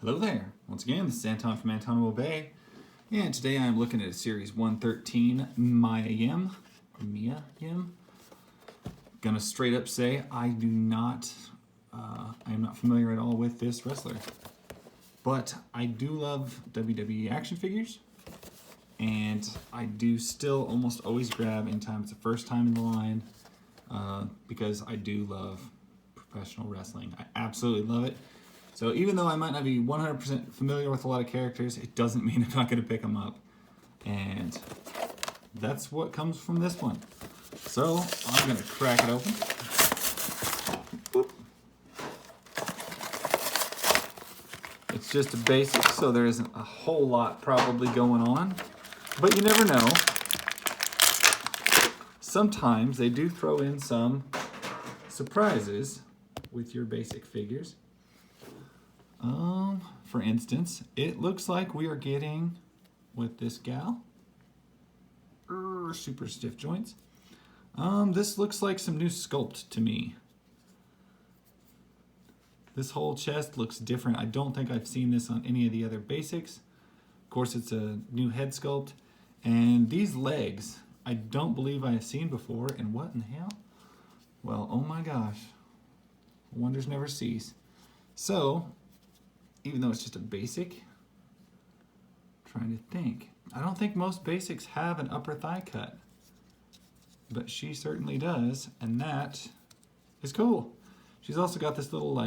Hello there. Once again, this is Anton from Anton Will Bay, and today I'm looking at a Series 113 Mia Yim, or Mia Yim. Gonna straight up say I am not familiar at all with this wrestler, but I do love WWE action figures, and I do still almost always grab anytime it's the first time in the line, because I do love professional wrestling. I absolutely love it. So even though I might not be 100% familiar with a lot of characters, it doesn't mean I'm not going to pick them up. And that's what comes from this one. So I'm going to crack it open. Boop. It's just a basic, so there isn't a whole lot probably going on. But you never know. Sometimes they do throw in some surprises with your basic figures. For instance, it looks like we are getting, with this gal, super stiff joints. This looks like some new sculpt to me. This whole chest looks different. I don't think I've seen this on any of the other basics. Of course, it's a new head sculpt. And these legs, I don't believe I have seen before. And what in the hell? Well, oh my gosh. Wonders never cease. So, even though it's just a basic, trying to think. I don't think most basics have an upper thigh cut, but she certainly does, and that is cool. She's also got this little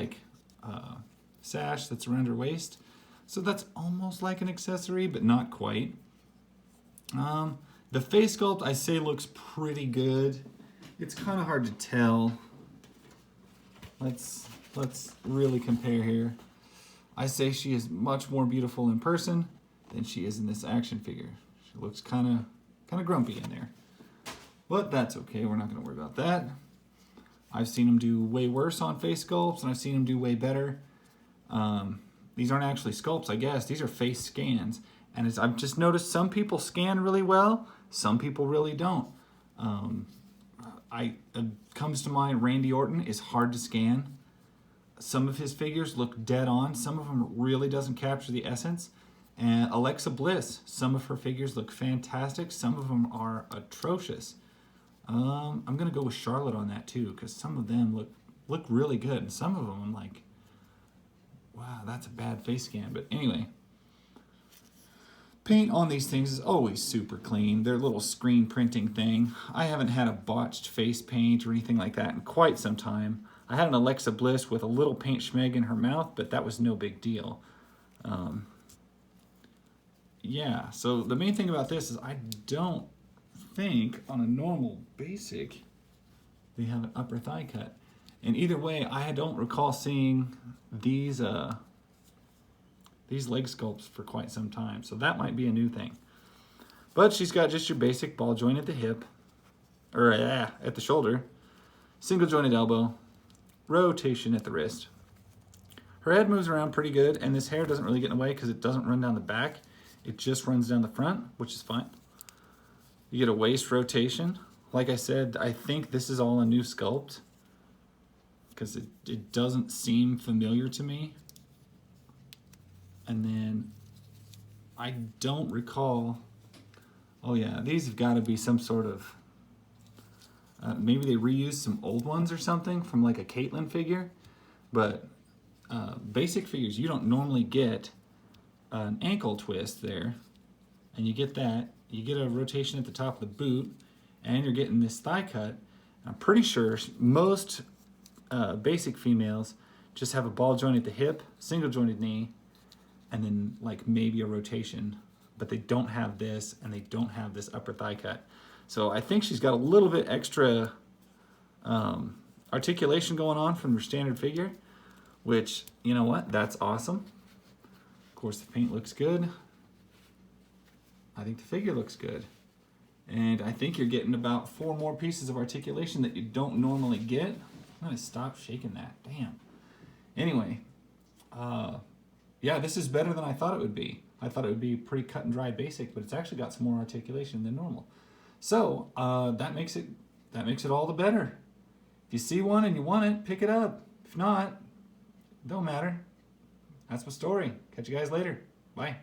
sash that's around her waist, so that's almost like an accessory, but not quite. The face sculpt, I say, looks pretty good. It's kind of hard to tell. Let's really compare here. I say she is much more beautiful in person than she is in this action figure. She looks kind of grumpy in there. But that's okay, we're not going to worry about that. I've seen them do way worse on face sculpts, and I've seen them do way better. These aren't actually sculpts, I guess. These are face scans. And I've just noticed some people scan really well, some people really don't. It comes to mind, Randy Orton is hard to scan. Some of his figures look dead on. Some of them really doesn't capture the essence. And Alexa Bliss, some of her figures look fantastic. Some of them are atrocious. I'm going to go with Charlotte on that too, because some of them look really good. And some of them I'm like, wow, that's a bad face scan. But anyway, paint on these things is always super clean. They're a little screen printing thing. I haven't had a botched face paint or anything like that in quite some time. I had an Alexa Bliss with a little paint schmeg in her mouth, but that was no big deal. Yeah, so the main thing about this is I don't think on a normal basic they have an upper thigh cut. And either way, I don't recall seeing these leg sculpts for quite some time. So that might be a new thing. But she's got just your basic ball joint at the hip, or at the shoulder, single jointed elbow, rotation at the wrist. Her head moves around pretty good, and this hair doesn't really get in the way because it doesn't run down the back. It just runs down the front, which is fine. You get a waist rotation. Like I said, I think this is all a new sculpt because it doesn't seem familiar to me. And then I don't recall, oh yeah, these have got to be some sort of, maybe they reused some old ones or something from like a Caitlyn figure. But basic figures, you don't normally get an ankle twist there. And you get that. You get a rotation at the top of the boot. And you're getting this thigh cut. I'm pretty sure most basic females just have a ball joint at the hip, single jointed knee, and then like maybe a rotation. But they don't have this, and they don't have this upper thigh cut. So I think she's got a little bit extra articulation going on from her standard figure, which, you know what, that's awesome. Of course, the paint looks good. I think the figure looks good. And I think you're getting about 4 more pieces of articulation that you don't normally get. I'm gonna stop shaking that, damn. Anyway, yeah, this is better than I thought it would be. I thought it would be pretty cut and dry basic, but it's actually got some more articulation than normal. So that makes it all the better. If you see one and you want it, pick it up. If not, don't matter. that's my story. Catch you guys later. Bye.